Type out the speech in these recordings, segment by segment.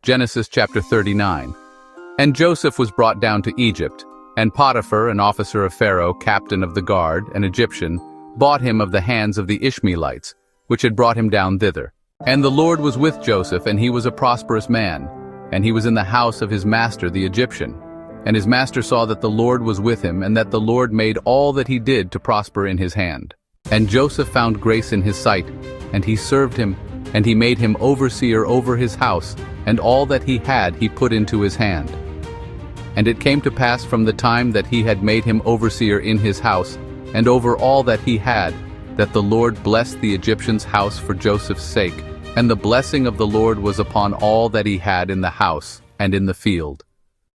Genesis chapter 39. And Joseph was brought down to Egypt, and Potiphar, an officer of Pharaoh, captain of the guard, an Egyptian, bought him of the hands of the Ishmaelites, which had brought him down thither. And the Lord was with Joseph, and he was a prosperous man, and he was in the house of his master the Egyptian. And his master saw that the Lord was with him, and that the Lord made all that he did to prosper in his hand. And Joseph found grace in his sight, and he served him, and he made him overseer over his house, and all that he had he put into his hand. And it came to pass from the time that he had made him overseer in his house, and over all that he had, that the Lord blessed the Egyptian's house for Joseph's sake, and the blessing of the Lord was upon all that he had in the house and in the field.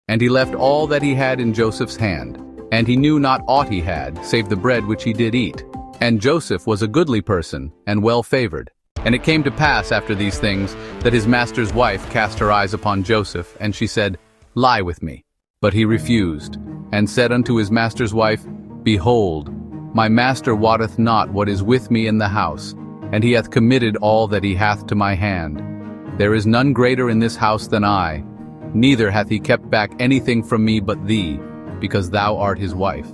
And he left all that he had in Joseph's hand, and he knew not aught he had, save the bread which he did eat. And Joseph was a goodly person, and well-favored. And it came to pass after these things, that his master's wife cast her eyes upon Joseph, and she said, Lie with me. But he refused, and said unto his master's wife, Behold, my master wotteth not what is with me in the house, and he hath committed all that he hath to my hand. There is none greater in this house than I, neither hath he kept back anything from me but thee, because thou art his wife.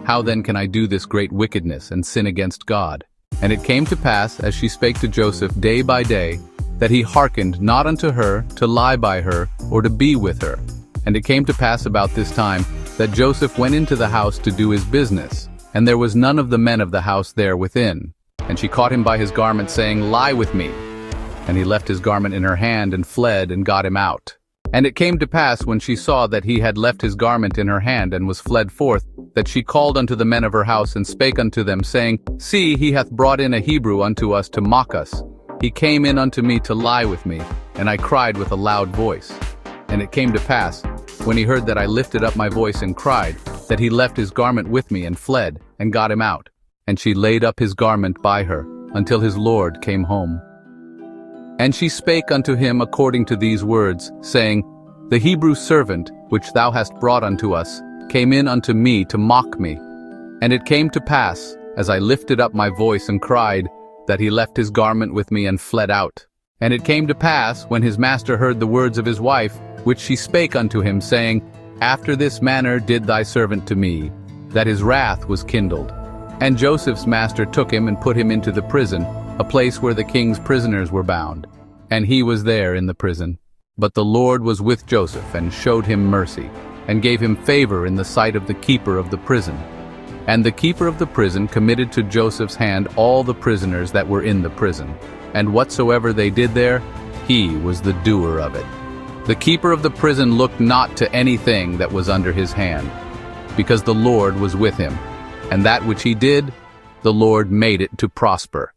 How then can I do this great wickedness and sin against God? And it came to pass, as she spake to Joseph day by day, that he hearkened not unto her to lie by her or to be with her. And it came to pass about this time, that Joseph went into the house to do his business, and there was none of the men of the house there within. And she caught him by his garment, saying, Lie with me. And he left his garment in her hand, and fled, and got him out. And it came to pass, when she saw that he had left his garment in her hand, and was fled forth, that she called unto the men of her house, and spake unto them, saying, See, he hath brought in a Hebrew unto us to mock us. He came in unto me to lie with me, and I cried with a loud voice. And it came to pass, when he heard that I lifted up my voice and cried, that he left his garment with me, and fled, and got him out. And she laid up his garment by her, until his Lord came home. And she spake unto him according to these words, saying, The Hebrew servant, which thou hast brought unto us, came in unto me to mock me. And it came to pass, as I lifted up my voice and cried, that he left his garment with me and fled out. And it came to pass, when his master heard the words of his wife, which she spake unto him, saying, After this manner did thy servant to me, that his wrath was kindled. And Joseph's master took him and put him into the prison, a place where the king's prisoners were bound. And he was there in the prison. But the Lord was with Joseph, and showed him mercy, and gave him favor in the sight of the keeper of the prison. And the keeper of the prison committed to Joseph's hand all the prisoners that were in the prison. And whatsoever they did there, he was the doer of it. The keeper of the prison looked not to anything that was under his hand, because the Lord was with him, and that which he did, the Lord made it to prosper.